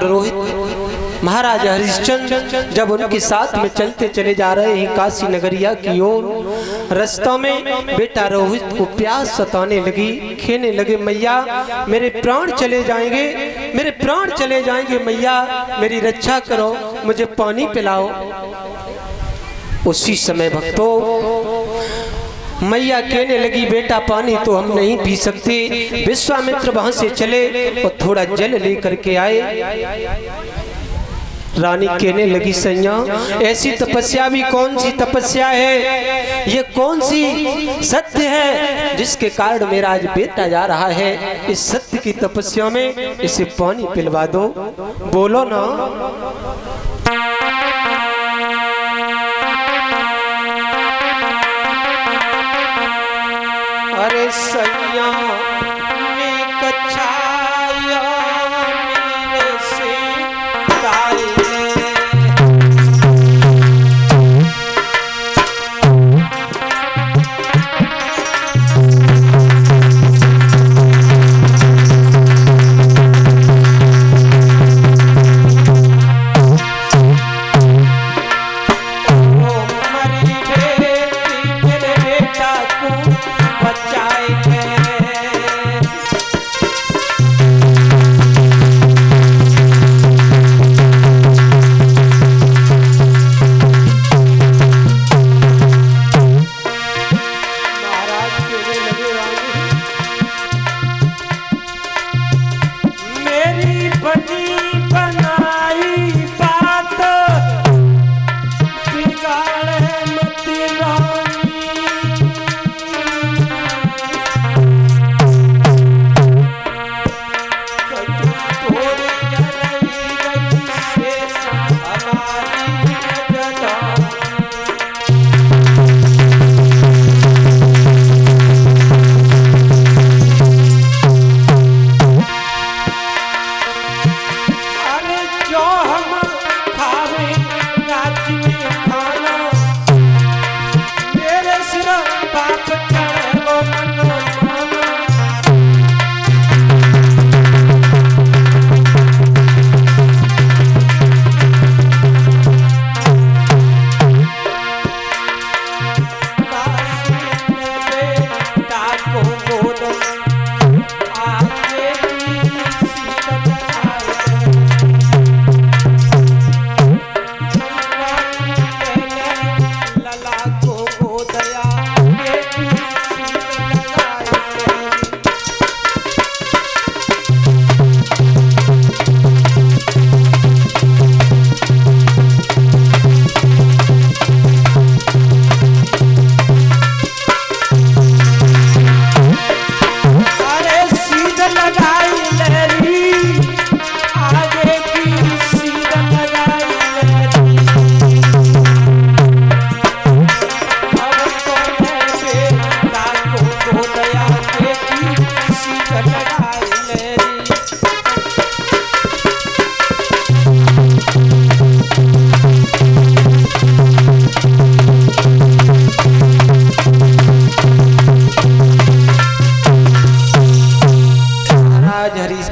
पुत्र रोहित महाराज हरिश्चंद्र जब उनके साथ में चलते चले जा रहे हैं काशी नगरिया की ओर, रास्ते में बेटा रोहित को प्यास सताने लगी। कहने लगे, मैया मेरे प्राण चले जाएंगे, मेरे प्राण चले जाएंगे, मैया मेरी रक्षा करो, मुझे पानी पिलाओ। उसी समय भक्तों मैया कहने लगी, बेटा पानी तो हम नहीं पी सकते। विश्वामित्र वहां से चले और थोड़ा जल लेकर के आए। रानी कहने लगी, सैया ऐसी तपस्या भी कौन सी तपस्या है, ये कौन सी सत्य है जिसके कारण मेरा आज बेटा जा रहा है। इस सत्य की तपस्या में इसे पानी पिलवा दो, बोलो ना। अरे सैया में कछाया मेरे से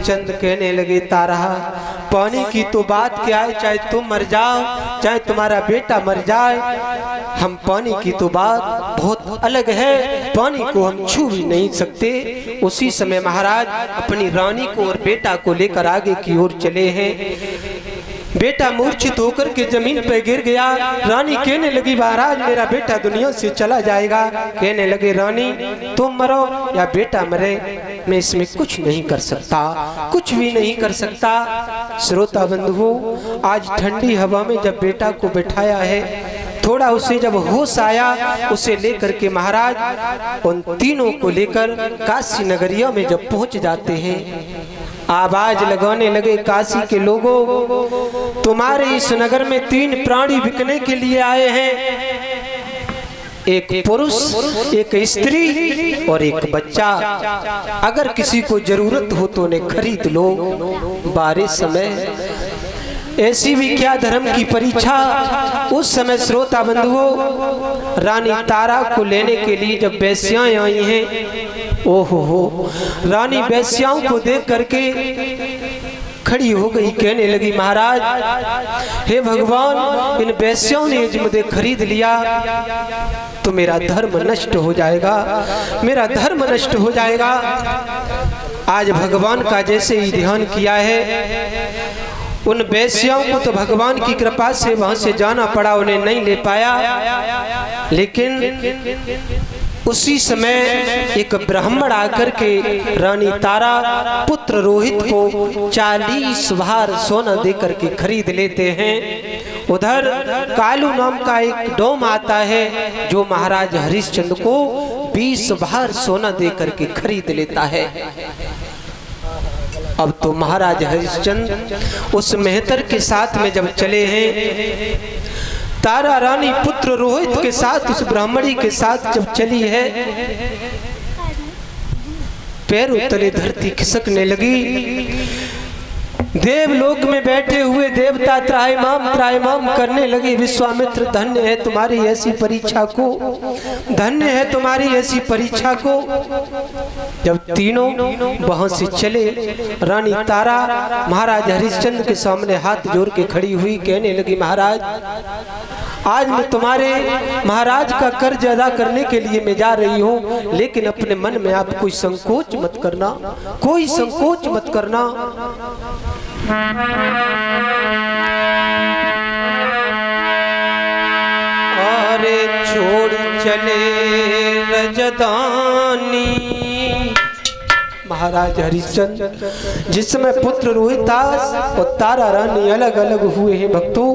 चंद कहने लगे, तारा पानी की तो बात क्या है, चाहे तुम मर जाओ चाहे तुम्हारा बेटा मर जाए, हम पानी की तो बात बहुत अलग है, पानी को हम छू भी नहीं सकते। उसी समय महाराज अपनी रानी को और बेटा को लेकर आगे की ओर चले हैं। बेटा मूर्छित होकर के जमीन पर गिर गया। रानी कहने लगी, महाराज मेरा बेटा दुनिया से चला जाएगा। कहने लगे, रानी तुम मरो या बेटा मरे, मैं इसमें कुछ नहीं कर सकता, कुछ भी नहीं कर सकता। श्रोता बंधुओं, आज ठंडी हवा में जब बेटा को बिठाया है, थोड़ा उसे जब होश आया, उसे लेकर के महाराज उन तीनों को लेकर काशी नगरिया में जब पहुंच जाते हैं, आवाज लगाने लगे, काशी के लोगों, तुम्हारे इस नगर में 3 प्राणी बिकने के लिए आए हैं, एक पुरुष, एक स्त्री और एक बच्चा। अगर किसी को जरूरत हो तो उन्हें खरीद लो। बारिश समय ऐसी भी क्या धर्म की परीक्षा। उस समय श्रोता बंधुओं, रानी तारा को लेने के लिए जब वेश्याएं आई हैं, ओहो हो, रानी वेश्याओं को देख करके खड़ी हो गई, कहने लगी महाराज हे भगवान, इन वैश्यों ने यदि मुझे खरीद लिया तो मेरा धर्म नष्ट हो जाएगा, मेरा धर्म नष्ट हो जाएगा। आज भगवान का जैसे ही ध्यान किया है, उन वैश्यों को तो भगवान की कृपा से वहां से जाना पड़ा, उन्हें नहीं ले पाया। लेकिन उसी समय एक ब्राह्मण आकर के रानी तारा पुत्र रोहित को 40 भार सोना देकर के खरीद लेते हैं। उधर कालू नाम का एक डोम आता है जो महाराज हरिश्चंद्र को 20 भार सोना देकर के खरीद लेता है। अब तो महाराज हरिश्चंद्र उस मेहतर के साथ में जब चले हैं, तारा रानी पुत्र रोहित के साथ उस ब्राह्मणी के साथ जब चली है, पैरों तले धरती खिसकने लगी। देवलोक में बैठे हुए देवता त्राहिमाम करने लगे, विश्वामित्र धन्य है तुम्हारी ऐसी परीक्षा को, धन्य है तुम्हारी ऐसी परीक्षा को। जब तीनों वहां से चले, रानी तारा महाराज हरिश्चंद्र के सामने हाथ जोड़ के खड़ी हुई, कहने लगी महाराज आज मैं तुम्हारे महाराज का कर्ज अदा करने के लिए मैं जा रही हूँ, लेकिन अपने मन में आप कोई संकोच मत करना, कोई संकोच मत करना। अरे छोड़ चले रजदानी, महाराज हरिश्चंद्र जिस समय पुत्र रोहितास और तारा रानी अलग अलग हुए हैं भक्तों,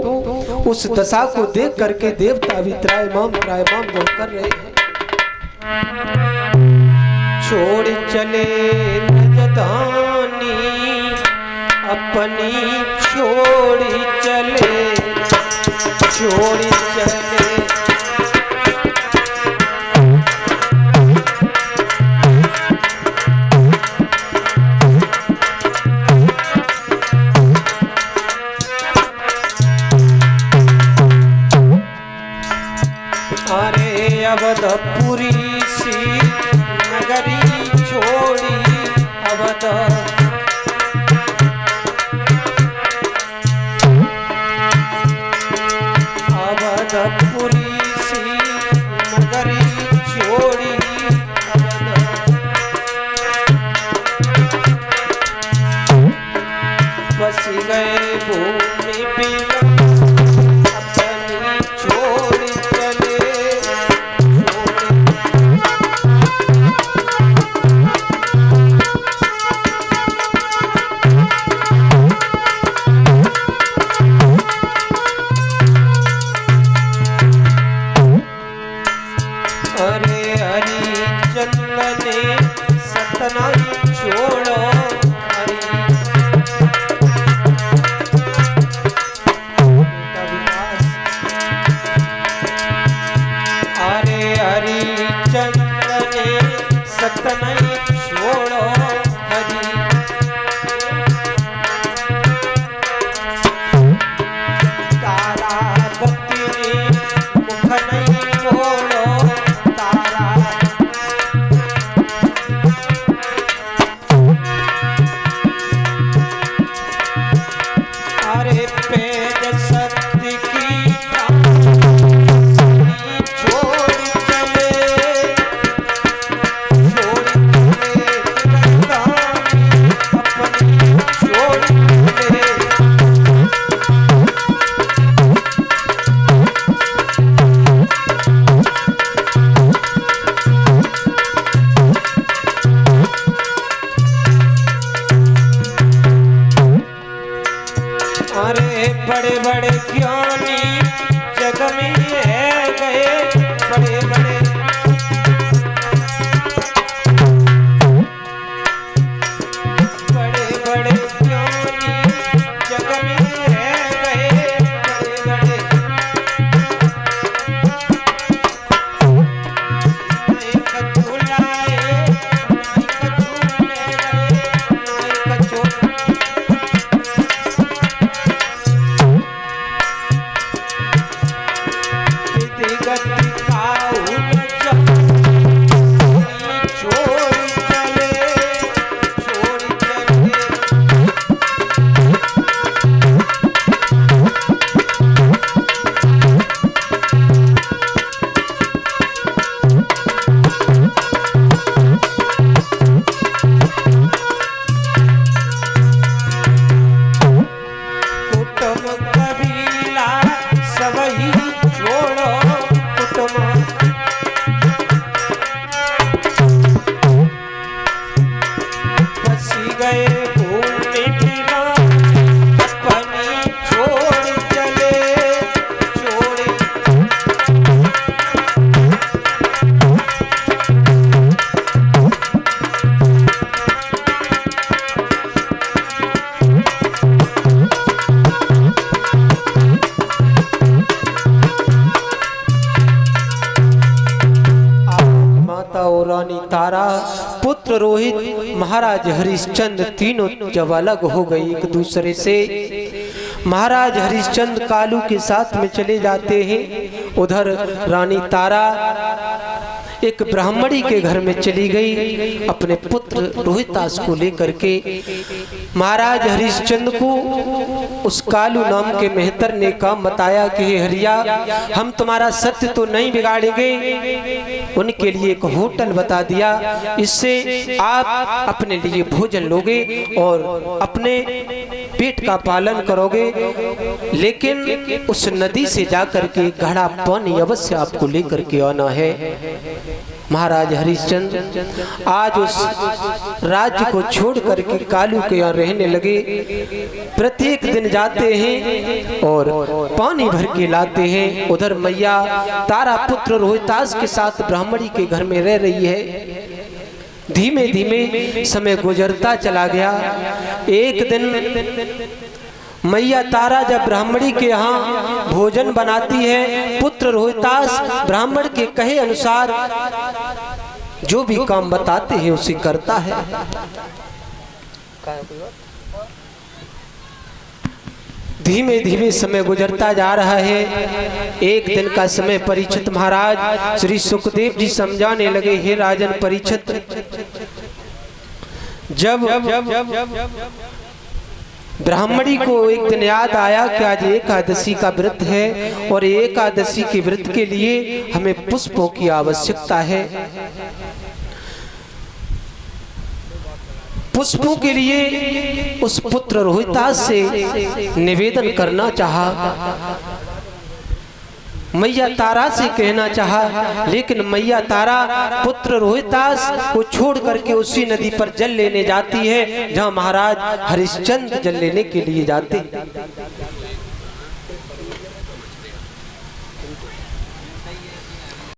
उस दशा को देख करके देवता भी त्राहिमाम कर रहे हैं। छोड़ चले रजदानी अपनी, छोड़ी चले, छोड़ी चले। अरे अवधपुरी सी नगरी छोड़ी, अवधपुरी सी नगरी छोड़ी, बस गए भूमि बिना अपनी, छोड़ी चले। अरे हरिश्चंद्र ने सतना छोड़ो, अरे हरिश्चंद्र ने सतना छोड़ो हरि, तारावती मुख नहीं मोड़ो, अरे पेद सत्य की छोड़ चले, छोड़ चले अपनी, छोड़ चले। अरे बड़े बड़े ज्ञानी जग में है गए, बड़े बड़े बड़े बड़े ज्ञानी जग में है गए, बड़े बड़े नहीं कछु लाए, नहीं कछु ले गए, नहीं कछु गति खाओ पुत्र रोहित, महाराज हरिश्चंद्र तीनों जब अलग हो गए एक दूसरे से, महाराज हरिश्चंद्र कालू के साथ में चले जाते हैं। उधर रानी तारा एक ब्राह्मणी के घर में चली गई अपने पुत्र रोहितास को लेकर के। महाराज हरिश्चंद्र को उस कालू नाम के मेहतर ने काम बताया कि हे हरिया, हम तुम्हारा सत्य तो नहीं बिगाड़ेंगे, उनके लिए एक होटल बता दिया, इससे आप अपने लिए भोजन लोगे और अपने पेट का पालन करोगे, लेकिन उस नदी से जाकर के घड़ा पानी अवश्य आपको लेकर के आना है। महाराज हरिश्चंद्र आज उस राज्य को छोड़ करके कालू के यहाँ रहने लगे। प्रत्येक दिन जाते हैं और पानी भर के लाते हैं। उधर मैया तारा पुत्र रोहितास के साथ ब्राह्मणी के घर में रह रही है। धीमे धीमे समय गुजरता चला गया। एक दिन मैया तारा जब ब्राह्मणी के यहाँ भोजन बनाती है, पुत्र रोहितास ब्राह्मण के कहे अनुसार जो भी काम बताते हैं उसे करता है। धीमे धीमे समय गुजरता जा रहा है। एक दिन का समय परीक्षित महाराज श्री सुखदेव जी समझाने लगे, हे राजन परीक्षित, जब ब्राह्मणी को एक दिन याद आया कि आज एकादशी का व्रत है और एकादशी के व्रत के लिए हमें पुष्पों की आवश्यकता है। पुष्पों के लिए उस पुत्र रोहितास से निवेदन करना चाहा, मैया तारा से कहना चाहा, लेकिन मैया तारा पुत्र रोहितास को छोड़ करके उसी नदी पर जल लेने जाती है जहां महाराज हरिश्चंद्र जल लेने के लिए जाते।